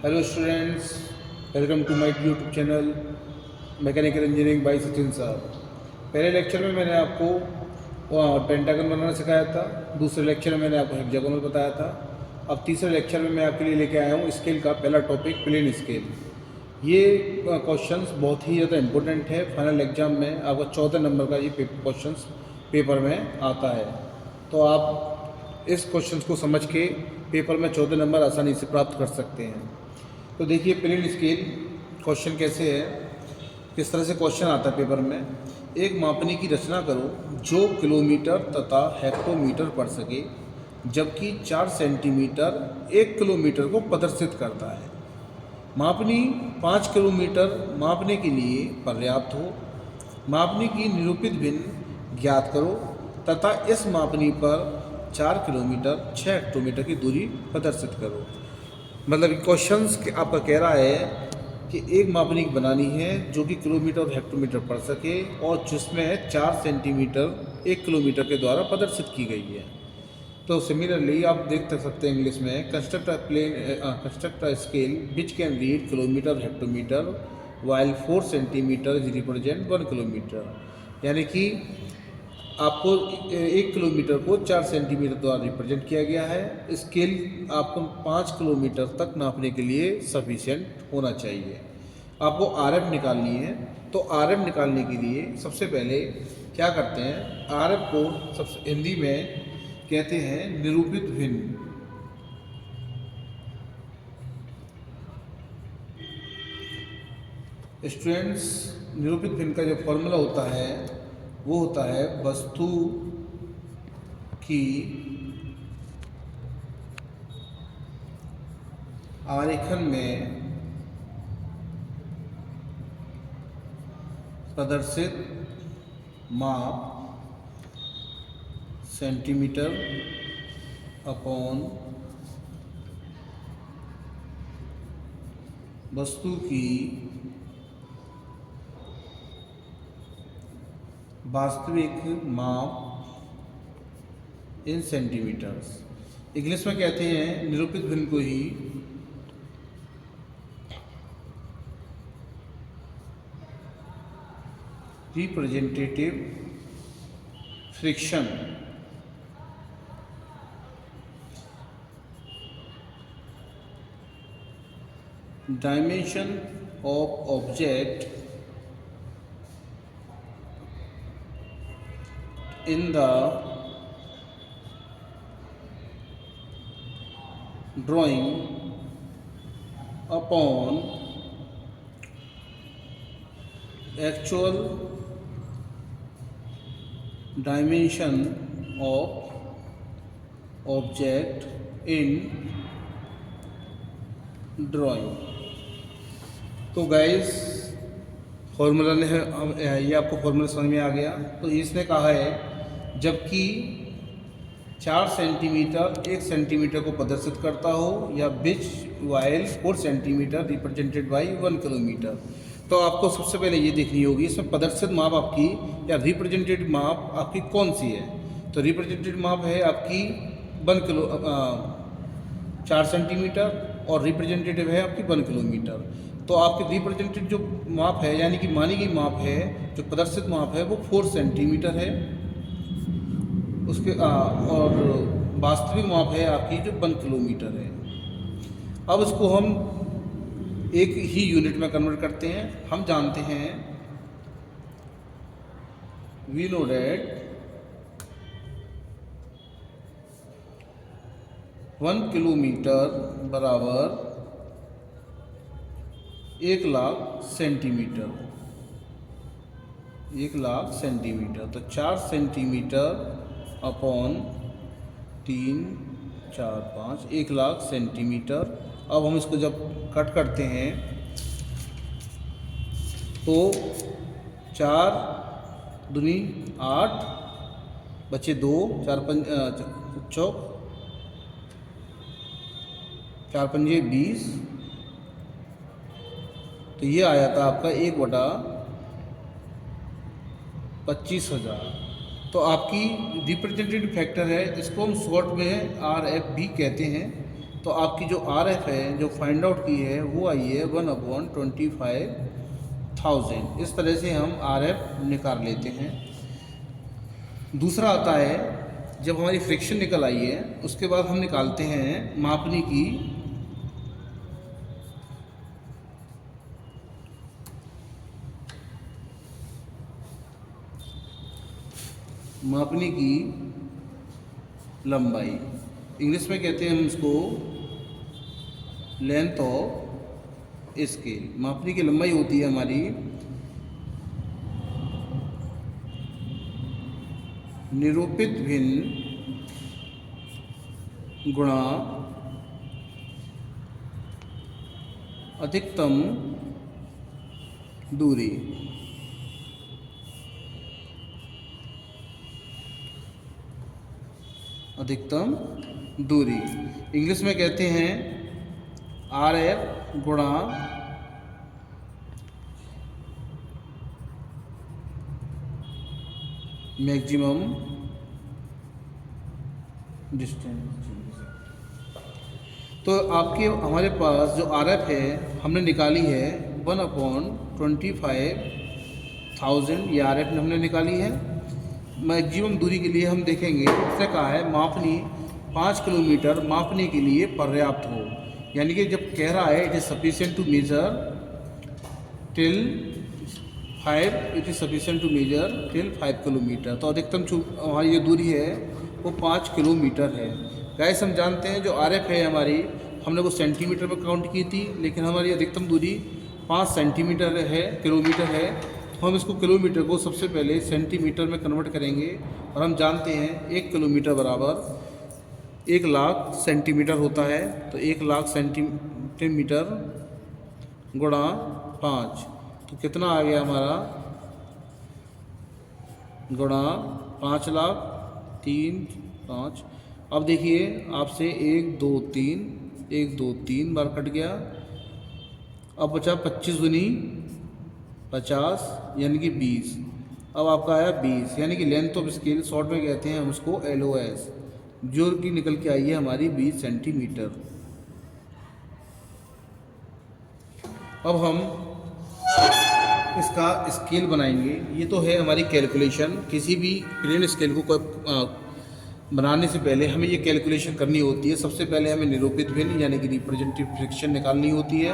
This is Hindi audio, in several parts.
Hello students, welcome to my YouTube channel mechanical engineering by Sachin Sahab. पहले लेक्चर में मैंने आपको पेंटागन बनाना सिखाया था। दूसरे लेक्चर में मैंने आपको हेक्सागोनल बताया था। अब तीसरे लेक्चर में मैं आपके लिए लेके आया हूँ स्केल का पहला टॉपिक, प्लेन स्केल। ये क्वेश्चंस बहुत ही ज़्यादा इम्पोर्टेंट है। फाइनल एग्जाम में आपका 14 नंबर का ये क्वेश्चंस पेपर में आता है। तो आप इस क्वेश्चंस को समझ के पेपर में 14 नंबर आसानी से प्राप्त कर सकते हैं। तो देखिए प्लेन स्केल क्वेश्चन कैसे है, किस तरह से क्वेश्चन आता है पेपर में। एक मापनी की रचना करो जो किलोमीटर तथा हेक्टोमीटर पढ़ सके, जबकि 4 सेंटीमीटर 1 किलोमीटर को प्रदर्शित करता है। मापनी 5 किलोमीटर मापने के लिए पर्याप्त हो। मापनी की निरूपित भिन्न ज्ञात करो तथा इस मापनी पर 4 किलोमीटर 6 हेक्टोमीटर की दूरी प्रदर्शित करो। मतलब क्वेश्चंस आपका कह रहा है कि एक मापनी बनानी है जो कि किलोमीटर और हेक्टोमीटर पढ़ सके और जिसमें 4 सेंटीमीटर 1 किलोमीटर के द्वारा प्रदर्शित की गई है। तो सिमिलरली आप देख सकते हैं इंग्लिश में construct a scale which can read kilometre hectometre while 4 centimetre is represent 1 kilometre. यानी कि आपको 1 किलोमीटर को 4 सेंटीमीटर द्वारा रिप्रेजेंट किया गया है। स्केल आपको 5 किलोमीटर तक नापने के लिए सफिशिएंट होना चाहिए। आपको आरएफ निकालनी है। तो आरएफ निकालने के लिए सबसे पहले क्या करते हैं, आरएफ को सबसे हिंदी में कहते हैं निरूपित भिन्न। स्टूडेंट्स, निरूपित भिन्न का जो फॉर्मूला होता है वो होता है वस्तु की आरेखन में प्रदर्शित माप सेंटीमीटर अपॉन वस्तु की वास्तविक माप इन सेंटीमीटर्स। इंग्लिश में कहते हैं निरूपित भिन्न को ही representative friction dimension of object in the drawing upon actual dimension of object in drawing। तो गाइस फॉर्मूला ने ये आपको फॉर्मूला समझ में आ गया। तो इसने कहा है जबकि 4 सेंटीमीटर 1 सेंटीमीटर को प्रदर्शित करता हो या बिच वाइल 4 सेंटीमीटर रिप्रेजेंटेड बाय 1 किलोमीटर। तो आपको सबसे पहले ये देखनी होगी इसमें प्रदर्शित माप आपकी या रिप्रेजेंटेड माप आपकी कौन सी है। तो रिप्रेजेंटेड माप है आपकी 4 सेंटीमीटर और रिप्रेजेंटेटिव है आपकी 1 किलोमीटर। तो आपकी रिप्रेजेंटेड जो माप है यानी कि मानी गई माप है, जो प्रदर्शित माप है वो 4 सेंटीमीटर है उसके और वास्तविक माप है आपकी जो 1 किलोमीटर है। अब इसको हम एक ही यूनिट में कन्वर्ट करते हैं। हम जानते हैं वी नो डैट 1 किलोमीटर बराबर 1,00,000 सेंटीमीटर। 1,00,000 सेंटीमीटर। तो 4 सेंटीमीटर अपॉन 3 4 5 1,00,000 सेंटीमीटर। अब हम इसको जब कट करते हैं तो 4 दूनी 8 बचे 2 4 चौक 4 पंजे 20। तो ये आया था आपका 1/25,000। तो आपकी रिप्रेजेंटेटिव फैक्टर है, इसको हम शॉर्ट में RFB कहते हैं। तो आपकी जो RF है जो फाइंड आउट की है वो आई है 1/25,000। इस तरह से हम RF निकाल लेते हैं। दूसरा आता है जब हमारी फ्रिक्शन निकल आई है उसके बाद हम निकालते हैं मापने की लंबाई। इंग्लिश में कहते हैं हम उसको लेंथ ऑफ स्केल। मापने की लंबाई होती है हमारी निरूपित भिन्न गुणा अधिकतम दूरी। इंग्लिश में कहते हैं RF गुणा मैक्सिमम डिस्टेंस। तो आपके हमारे पास जो RF है हमने निकाली है 1/25,000, ये RF हमने निकाली है। मैक्सिमम दूरी के लिए हम देखेंगे, उसने कहा है मापनी 5 किलोमीटर मापने के लिए पर्याप्त हो। यानी कि जब कह रहा है it is sufficient to measure till 5 kilometre, तो अधिकतम हमारी जो दूरी है वो 5 किलोमीटर है। गाइस हम जानते हैं जो RF है हमारी, हमने वो सेंटीमीटर में काउंट की थी, लेकिन हमारी अधिकतम दूरी 5 सेंटीमीटर है, किलोमीटर है। हम इसको किलोमीटर को सबसे पहले सेंटीमीटर में कन्वर्ट करेंगे और हम जानते हैं 1 किलोमीटर बराबर 1,00,000 सेंटीमीटर होता है। तो 1,00,000 सेंटीमीटर गुणा 5, तो कितना आ गया हमारा, गुणा 5,00,000 3 5। अब देखिए आपसे 1 2 3 बार कट गया। अब बचा 25 दूनी 50 यानी कि 20। अब आपका आया 20, यानी कि लेंथ ऑफ स्केल शॉर्ट में कहते हैं हम उसको LOS, जो कि निकल के आई है हमारी 20 सेंटीमीटर। अब हम इसका स्केल बनाएंगे। ये तो है हमारी कैलकुलेशन। किसी भी प्लेन स्केल को बनाने से पहले हमें ये कैलकुलेशन करनी होती है। सबसे पहले हमें निरूपित भिन्न यानी कि रिप्रेजेंटेटिव फ्रिक्शन निकालनी होती है।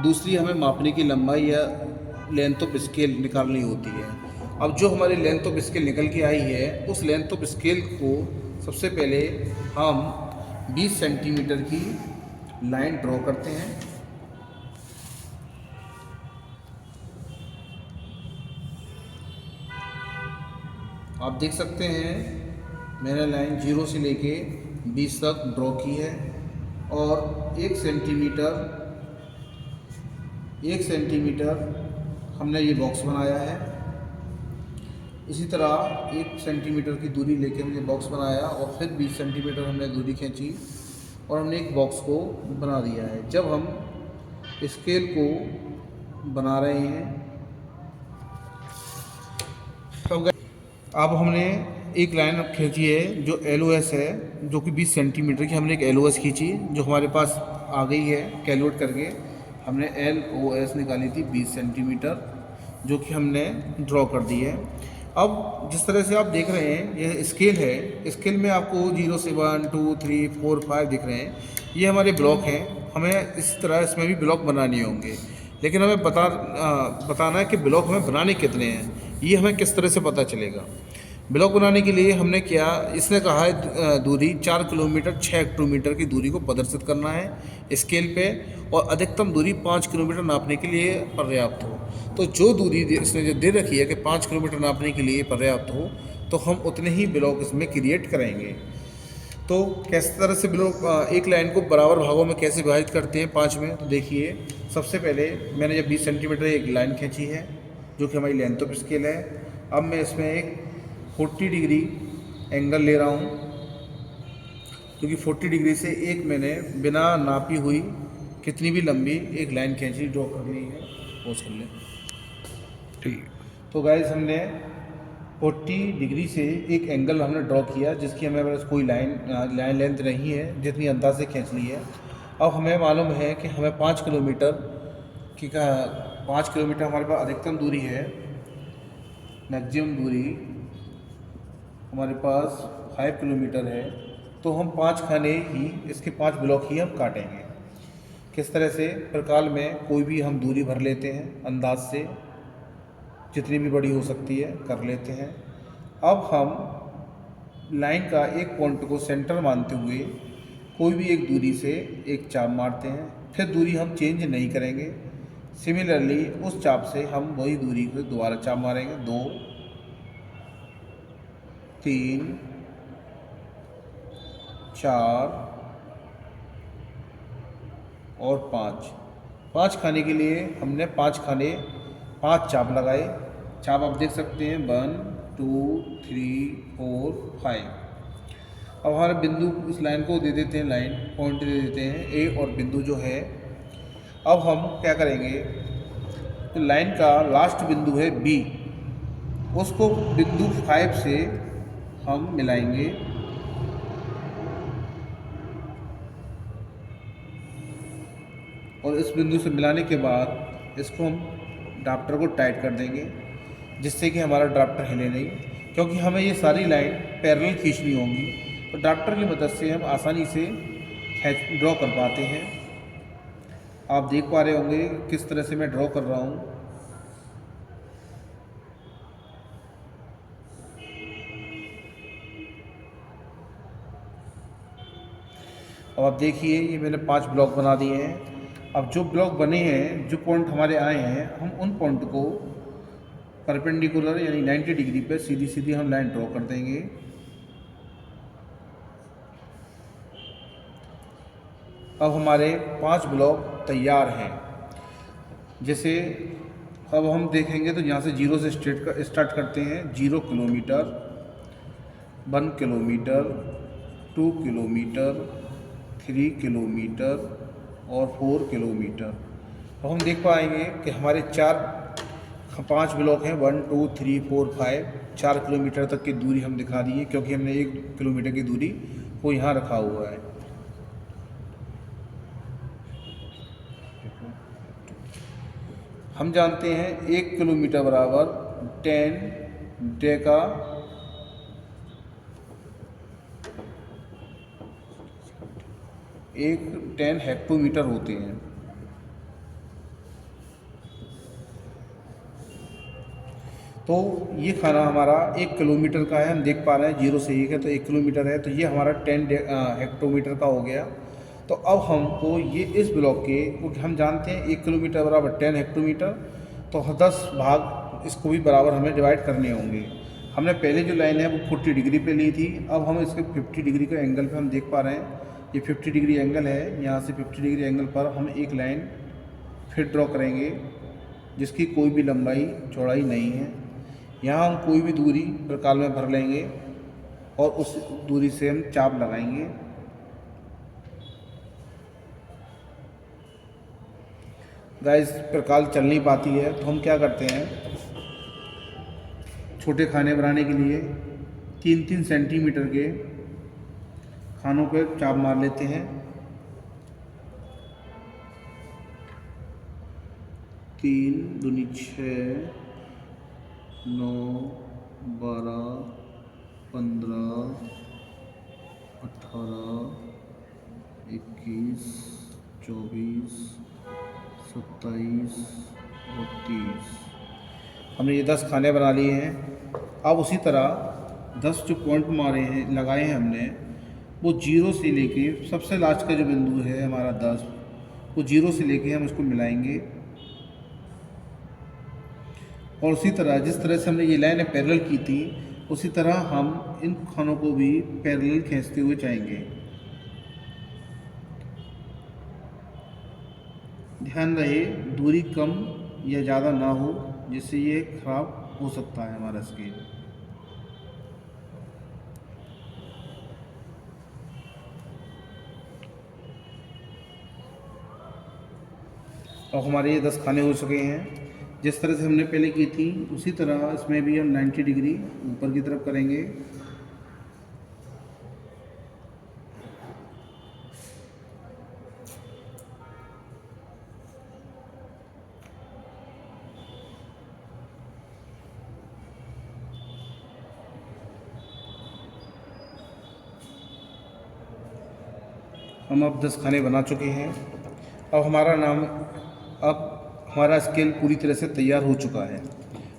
दूसरी हमें मापने की लंबाई या लेंथ ऑफ स्केल निकालनी होती है। अब जो हमारी लेंथ ऑफ स्केल निकल के आई है उस लेंथ ऑफ स्केल को सबसे पहले हम 20 सेंटीमीटर की लाइन ड्रॉ करते हैं। आप देख सकते हैं मैंने लाइन 0 से लेके 20 तक ड्रॉ की है और 1 सेंटीमीटर हमने ये बॉक्स बनाया है। इसी तरह 1 सेंटीमीटर की दूरी लेके हमने बॉक्स बनाया और फिर 20 सेंटीमीटर हमने दूरी खींची और हमने एक बॉक्स को बना दिया है। जब हम स्केल को बना रहे हैं अब हमने एक लाइन खींची है जो LOS है, जो कि 20 सेंटीमीटर की। हमने एक LOS खींची जो हमारे पास आ गई है। कैलकुलेट करके हमने LOS निकाली थी 20 सेंटीमीटर, जो कि हमने ड्रॉ कर दी है। अब जिस तरह से आप देख रहे हैं ये स्केल है, स्केल में आपको 0 से 1 2 3 4 5 दिख रहे हैं। ये हमारे ब्लॉक हैं। हमें इस तरह इसमें भी ब्लॉक बनाने होंगे, लेकिन हमें बताना है कि ब्लॉक हमें बनाने कितने हैं। ये हमें किस तरह से पता चलेगा। ब्लॉक बनाने के लिए हमने क्या, इसने कहा है दूरी 4 किलोमीटर 6 हेक्टोमीटर की दूरी को प्रदर्शित करना है स्केल पे, और अधिकतम दूरी 5 किलोमीटर नापने के लिए पर्याप्त हो। तो जो दूरी इसने जो दे रखी है कि 5 किलोमीटर नापने के लिए पर्याप्त हो, तो हम उतने ही ब्लॉक इसमें क्रिएट करेंगे। तो किस तरह से ब्लॉक एक लाइन को बराबर भागों में कैसे विभाजित करते हैं 5 में, तो देखिए सबसे पहले मैंने जब 20 सेंटीमीटर एक लाइन खींची है जो कि हमारी लेंथ ऑफ स्केल है। अब मैं इसमें एक 40 डिग्री एंगल ले रहा हूँ, क्योंकि 40 डिग्री से एक मैंने बिना नापी हुई कितनी भी लंबी एक लाइन खींची, ड्रॉ करनी है, पोज कर लें। ठीक, तो गाइस हमने 40 डिग्री से एक एंगल हमने ड्रॉ किया, जिसकी हमें बस कोई लाइन लेंथ नहीं है, जितनी अंदाज से खींच ली है। अब हमें मालूम है कि हमें 5 किलोमीटर की का 5 किलोमीटर हमारे पास अधिकतम दूरी है, मैक्सिमम दूरी हमारे पास 5 किलोमीटर है। तो हम 5 खाने ही, इसके 5 ब्लॉक ही हम काटेंगे। किस तरह से? प्रकाल में कोई भी हम दूरी भर लेते हैं, अंदाज से जितनी भी बड़ी हो सकती है कर लेते हैं। अब हम लाइन का एक पॉइंट को सेंटर मानते हुए कोई भी एक दूरी से एक चाप मारते हैं, फिर दूरी हम चेंज नहीं करेंगे। सिमिलरली उस चाप से हम वही दूरी को दोबारा चाप मारेंगे, 2 3 4 और 5 खाने के लिए हमने 5 चाप लगाए। चाप आप देख सकते हैं, 1 2 3 4 5। अब हमारे बिंदु इस लाइन को दे देते हैं, लाइन पॉइंट दे देते हैं ए और बिंदु जो है। अब हम क्या करेंगे, तो लाइन का लास्ट बिंदु है बी, उसको बिंदु 5 से हम मिलाएंगे। और इस बिंदु से मिलाने के बाद इसको हम ड्राफ्टर को टाइट कर देंगे, जिससे कि हमारा ड्राफ्टर हिले नहीं, क्योंकि हमें ये सारी लाइन पैरेलल खींचनी होंगी। तो ड्राफ्टर की मदद से हम आसानी से ड्रॉ कर पाते हैं। आप देख पा रहे होंगे किस तरह से मैं ड्रॉ कर रहा हूँ। अब आप देखिए, ये मैंने 5 ब्लॉक बना दिए हैं। अब जो ब्लॉक बने हैं, जो पॉइंट हमारे आए हैं, हम उन पॉइंट को परपेंडिकुलर यानी 90 डिग्री पे सीधी सीधी हम लाइन ड्रॉ कर देंगे। अब हमारे 5 ब्लॉक तैयार हैं। जैसे अब हम देखेंगे तो यहाँ से 0 से स्टार्ट करते हैं। 0 किलोमीटर, 1 किलोमीटर, 2 किलोमीटर, 3 किलोमीटर और 4 किलोमीटर। अब हम देख पाएंगे कि हमारे 5 ब्लॉक हैं, 1 2 3 4 5। 4 किलोमीटर तक की दूरी हम दिखा दी है, क्योंकि हमने 1 किलोमीटर की दूरी को यहाँ रखा हुआ है। हम जानते हैं 1 किलोमीटर बराबर 10 डेका 10 हेक्टोमीटर होते हैं। तो ये खाना हमारा 1 किलोमीटर का है, हम देख पा रहे हैं 0 से 1 है तो 1 किलोमीटर है, तो ये हमारा 10 हेक्टोमीटर का हो गया। तो अब हमको ये इस ब्लॉक के, क्योंकि हम जानते हैं 1 किलोमीटर बराबर 10 हेक्टोमीटर, तो 10 भाग इसको भी बराबर हमें डिवाइड करने होंगे। हमने पहले जो लाइन है वो 40 डिग्री पे ली थी, अब हम इसके 50 डिग्री का एंगल पे हम देख पा रहे हैं, ये 50 डिग्री एंगल है। यहाँ से 50 डिग्री एंगल पर हम एक लाइन फिर ड्रॉ करेंगे, जिसकी कोई भी लंबाई चौड़ाई नहीं है। यहाँ हम कोई भी दूरी प्रकाल में भर लेंगे और उस दूरी से हम चाप लगाएंगे। गाइस, प्रकाल चल नहीं पाती है तो हम क्या करते हैं, छोटे खाने बनाने के लिए 3-3 सेंटीमीटर के खानों पे चाप मार लेते हैं। 3 दूनी 6, 9, 12, 15, 18, 21, 24, 27 और 30। हमने ये 10 खाने बना लिए हैं। अब उसी तरह 10 जो पॉइंट मारे हैं, लगाए हैं हमने, वो 0 से लेके सबसे लास्ट का जो बिंदु है हमारा 10, वो 0 से लेके हम उसको मिलाएंगे। और उसी तरह जिस तरह से हमने ये लाइनें पैरेलल की थी, उसी तरह हम इन खानों को भी पैरेलल खींचते हुए जाएंगे। ध्यान रहे दूरी कम या ज़्यादा ना हो, जिससे ये खराब हो सकता है हमारा स्केल। और हमारे ये 10 खाने हो चुके हैं। जिस तरह से हमने पहले की थी उसी तरह इसमें भी हम 90 डिग्री ऊपर की तरफ करेंगे। हम अब 10 खाने बना चुके हैं। अब हमारा स्केल पूरी तरह से तैयार हो चुका है।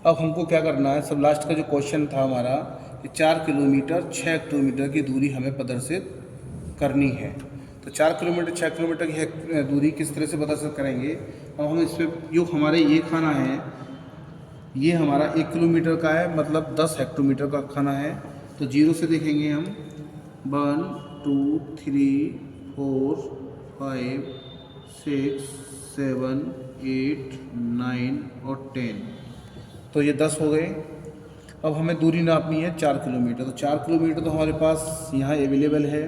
अब हमको क्या करना है, सब लास्ट का जो क्वेश्चन था हमारा कि 4 किलोमीटर 6 किलोमीटर की दूरी हमें प्रदर्शित करनी है। तो 4 किलोमीटर 6 किलोमीटर की दूरी किस तरह से प्रदर्शित करेंगे। अब हम इस पर जो हमारे ये खाना है, ये हमारा 1 किलोमीटर का है, मतलब 10 हेक्टोमीटर का खाना है। तो 0 से देखेंगे हम 1 2 3 4 5 6 7 8 9 और 10। तो ये 10 हो गए। अब हमें दूरी नापनी है 4 किलोमीटर। तो 4 किलोमीटर तो हमारे पास यहाँ अवेलेबल है।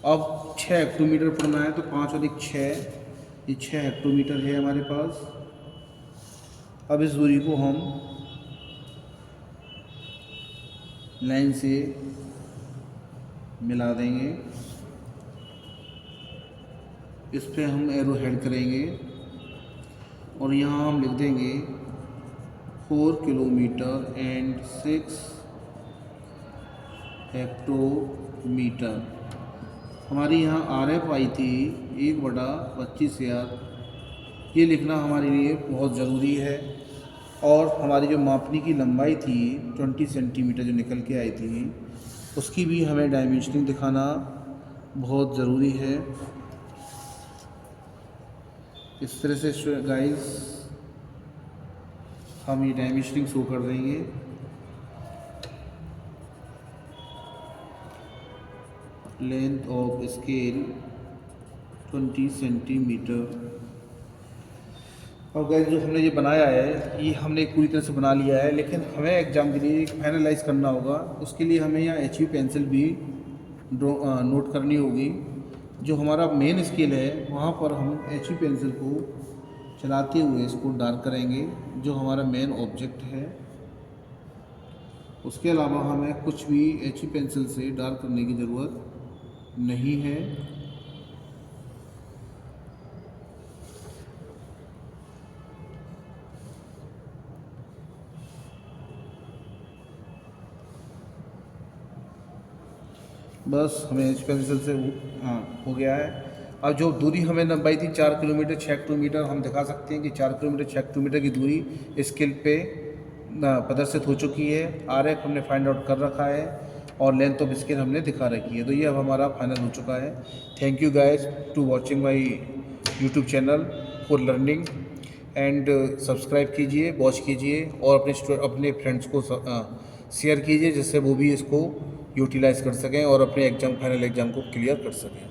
अब 6 हेक्टोमीटर पढ़ना है, तो 5 अधिक 6, ये 6 हेक्टोमीटर है हमारे पास। अब इस दूरी को हम लाइन से मिला देंगे। इस पे हम एरो हेड करेंगे और यहाँ हम लिख देंगे 4 किलोमीटर एंड 6 हेक्टोमीटर। हमारी यहाँ RF आई थी 1/25,000। ये लिखना हमारे लिए बहुत ज़रूरी है। और हमारी जो मापने की लंबाई थी 20 सेंटीमीटर जो निकल के आई थी, उसकी भी हमें डायमेंशनिंग दिखाना बहुत ज़रूरी है। इस तरह से गाइस हम ये डायमेंशनिंग शो कर देंगे। Length of scale 20 centimetre. और गाइस जो हमने ये बनाया है, ये हमने पूरी तरह से बना लिया है, लेकिन हमें एग्ज़ाम के लिए फाइनलाइज करना होगा। उसके लिए हमें यहाँ HB पेंसिल भी नोट करनी होगी। जो हमारा मेन स्केल है वहाँ पर हम HB पेंसिल को चलाते हुए इसको डार्क करेंगे, जो हमारा मेन ऑब्जेक्ट है। उसके अलावा हमें कुछ भी HB पेंसिल से डार्क करने की ज़रूरत नहीं है। बस हमें HB पेंसिल से हो गया है। अब जो दूरी हमें लंबाई थी 4 किलोमीटर 6 किलोमीटर, हम दिखा सकते हैं कि 4 किलोमीटर 6 किलोमीटर की दूरी स्केल पे प्रदर्शित हो चुकी है। RF हमने फाइंड आउट कर रखा है और लेंथ ऑफ स्केल हमने दिखा रखी है। तो ये अब हमारा फाइनल हो चुका है। Thank you guys to watching my YouTube channel for learning and subscribe कीजिए, वॉच कीजिए और अपने फ्रेंड्स को शेयर कीजिए, जिससे वो भी इसको यूटिलाइज़ कर सकें और अपने फाइनल एग्ज़ाम को क्लियर कर सकें।